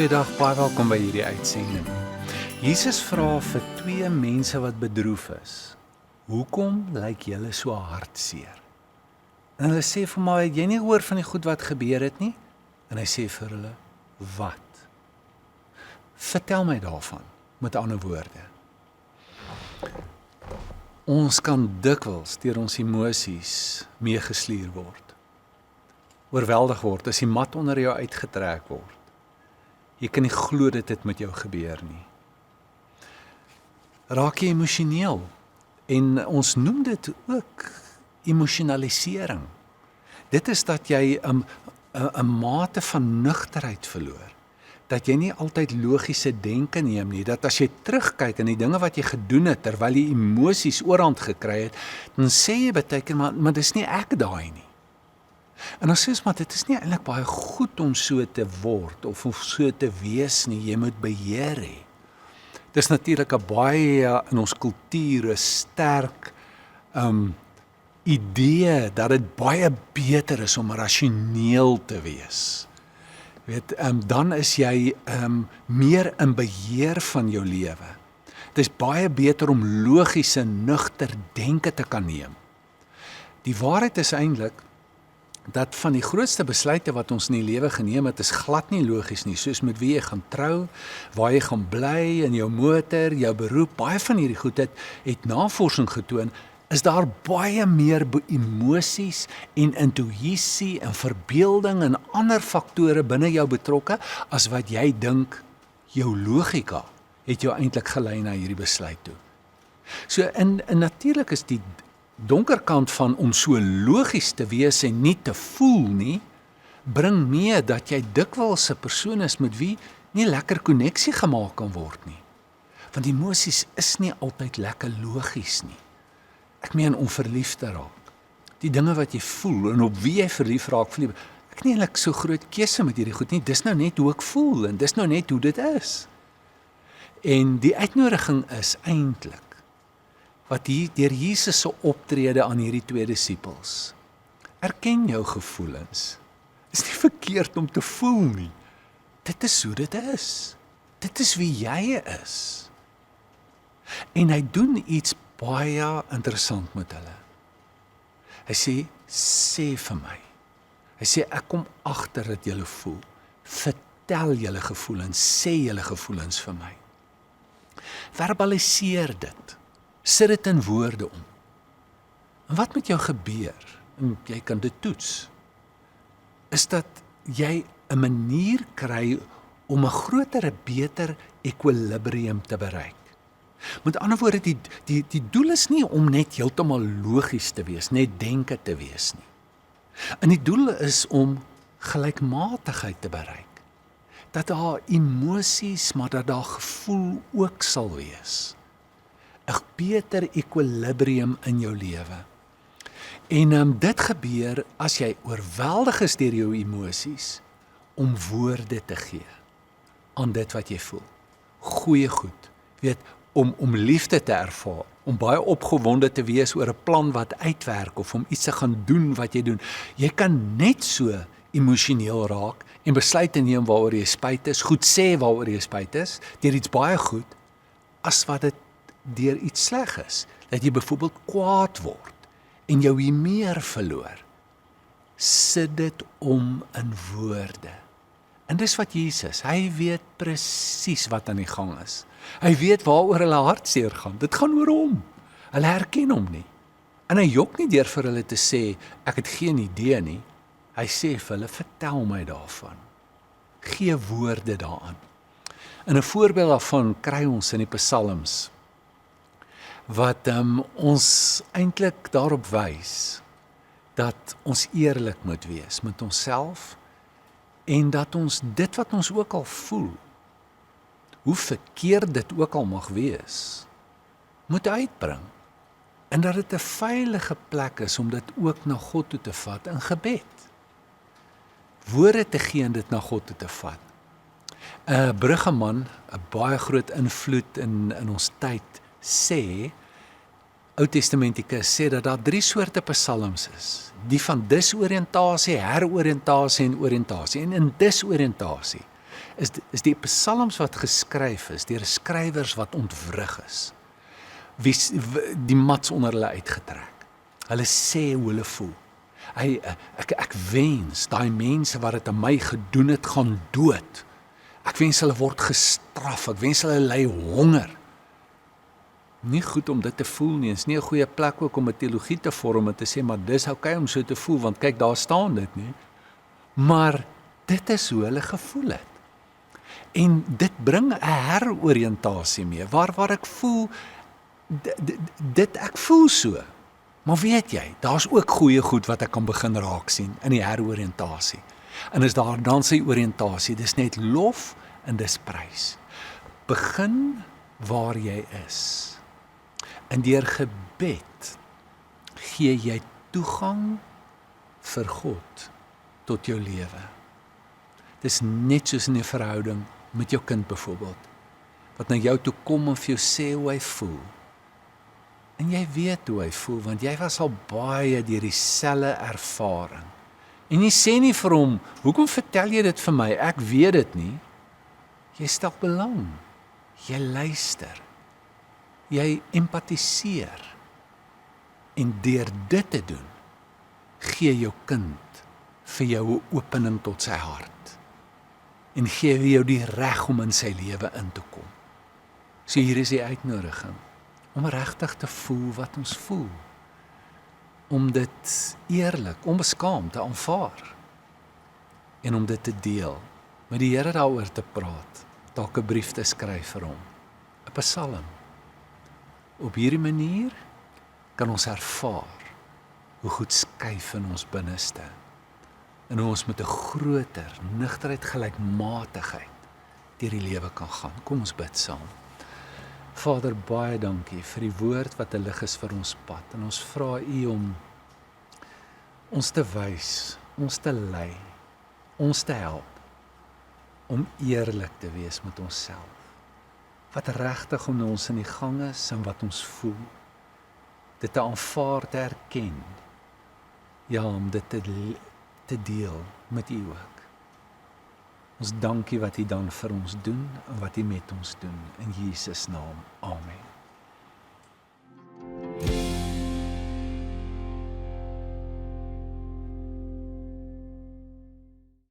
Goeiedag, baie welkom by hierdie uitsending. Jesus vra vir twee mense wat bedroef is: "Hoekom lyk julle so hartseer?" En hulle sê vir my: "Het jy nie hoor van die goed wat gebeur het nie?" En hy sê vir hulle: "Wat? Vertel my daarvan." Met ander woorde, ons kan dikwels deur ons emosies meegesleer word. Oorweldig word as die mat onder jou uitgetrek word. Jy kan nie glo dit met jou gebeur nie. Raak jy emosioneel, en ons noem dit ook emosionalisering. Dit is dat jy 'n mate van nugterheid verloor, dat jy nie altyd logiese denke neem nie, dat as jy terugkyk in die dinge wat jy gedoen het, terwyl jy emosies oorhand gekry het, dan sê jy baie keer, maar dis nie ek daai nie. En dan sê ons, maar dit is nie eintlik baie goed om so te word, of om so te wees nie, jy moet beheer hê. Dis natuurlik 'n baie in ons kultuur 'n sterk idee dat dit baie beter is om rasioneel te wees. Dan is jy meer in beheer van jou lewe. Dit is baie beter om logiese, nugter denke te kan neem. Die waarheid is eintlik dat van die grootste besluite wat ons in die lewe geneem het, is glad nie logies nie, soos met wie jy gaan trou, waar jy gaan bly, in jou motor, jou beroep, baie van hierdie goed het navorsing getoon, is daar baie meer emosies en intuïsie en verbeelding en ander faktore binne jou betrokke, as wat jy dink jou logika het jou eintlik gelei na hierdie besluit toe. So, en natuurlik is die donker kant van om so logies te wees en nie te voel nie, bring mee dat jy dikwels 'n persoon is met wie nie lekker koneksie gemaak kan word nie. Want emosies is nie altyd lekker logies nie. Ek meen om verlief te raak. Die dinge wat jy voel en op wie jy verlief raak, ek het nie eintlik so groot keuse met hierdie goed nie, dis nou net hoe ek voel en dis nou net hoe dit is. En die uitnodiging is eintlik wat hier deur Jesus se optrede aan hierdie twee disippels. Erken jou gevoelens. Is nie verkeerd om te voel nie. Dit is hoe dit is. Dit is wie jy is. En hy doen iets baie interessant met hulle. Hy sê vir my. Hy sê, ek kom agter dat julle voel. Vertel julle gevoelens, sê julle gevoelens vir my. Verbaliseer dit. Sit dit in woorde om. En wat met jou gebeur, en jy kan dit toets, is dat jy 'n manier kry om 'n groter, 'n beter ekwilibrium te bereik. Met ander woorde, die doel is nie om net heeltemal logies te wees, net denke te wees nie. En die doel is om gelykmatigheid te bereik. Dat daar emosies, maar dat daar gevoel ook sal wees. 'n beter ekwilibrium in jou lewe. En dit gebeur as jy oorweldig is deur jou emosies, om woorde te gee aan dit wat jy voel. Goeie goed, om liefde te ervaar, om baie opgewonde te wees oor 'n plan wat uitwerk, of om iets te gaan doen wat jy doen. Jy kan net so emosioneel raak, en besluite neem waaroor jy spyt is, goed sê waaroor jy spyt is, deur iets baie goed, as wat dit deur iets sleg is, dat jy byvoorbeeld kwaad word, en jou humeur verloor. Sit dit om in woorde. En dis wat Jesus, hy weet presies wat aan die gang is. Hy weet waaroor hulle hartseer gaan, dit gaan oor hom. Hulle herken hom nie. En hy jok nie deur vir hulle te sê, ek het geen idee nie. Hy sê vir hulle, vertel my daarvan. Gee woorde daaraan. En 'n voorbeeld daarvan kry ons in die Psalms, wat ons eintlik daarop wys, dat ons eerlik moet wees met onsself, en dat ons dit wat ons ook al voel, hoe verkeerd dit ook al mag wees, moet uitbring, en dat dit 'n veilige plek is om dit ook na God toe te vat in gebed. Woorde te gee en dit na God toe te vat. Bruggeman, 'n baie groot invloed in ons tyd, sê, Oud-testamentikus sê dat daar 3 soorte psalms is. Die van disoriëntasie, heroriëntasie en oriëntasie. En in disoriëntasie is die psalms wat geskryf is deur skrywers wat ontwrig is. Die mats onder hulle uitgetrek. Hulle sê hoe hulle voel. Ek wens daai mense wat dit aan my gedoen het gaan dood. Ek wens hulle word gestraf, ek wens hulle ly honger. Nie goed om dit te voel nie, is nie 'n goeie plek ook om 'n teologie te vorm en te sê, maar dis okay om so te voel, want kyk, daar staan dit nie. Maar dit is hoe hulle gevoel het. En dit bring 'n heroriëntasie mee, waar ek voel, ek voel so. Maar weet jy, daar's ook goeie goed wat ek kan begin raak sien in die heroriëntasie. En is daar dan sy oriëntasie, dis net lof en dis prys. Begin waar jy is. En deur gebed gee jy toegang vir God tot jou lewe. Dis net soos in 'n verhouding met jou kind byvoorbeeld, wat na jou toe kom en vir jou sê hoe hy voel. En jy weet hoe hy voel, want jy was al baie deur dieselfde ervaring. En jy sê nie vir hom, hoekom vertel jy dit vir my? Ek weet dit nie. Jy stel belang. Jy luister. Jy empatiseer. En deur dit te doen, gee jou kind vir jou 'n opening tot sy hart. En gee jou die reg om in sy lewe in te kom. So hier is die uitnodiging, om regtig te voel wat ons voel. Om dit eerlik, onbeskaamd te aanvaar. En om dit te deel, met die Here daaroor te praat, dalk 'n brief te skryf vir hom, 'n psalm. Op hierdie manier kan ons ervaar hoe goed skuif in ons binneste en hoe ons met 'n groter nugterheid, gelykmatigheid deur die lewe kan gaan. Kom ons bid saam. Vader, baie dankie vir die woord wat 'n lig is vir ons pad. En ons vra U om ons te wys, ons te lei, ons te help om eerlik te wees met onsself. Wat regtig om ons in die gang is en wat ons voel. Dit te aanvaar, te erken. Ja, om dit te deel met U ook. Ons dankie wat U dan vir ons doen en wat U met ons doen. In Jesus naam. Amen.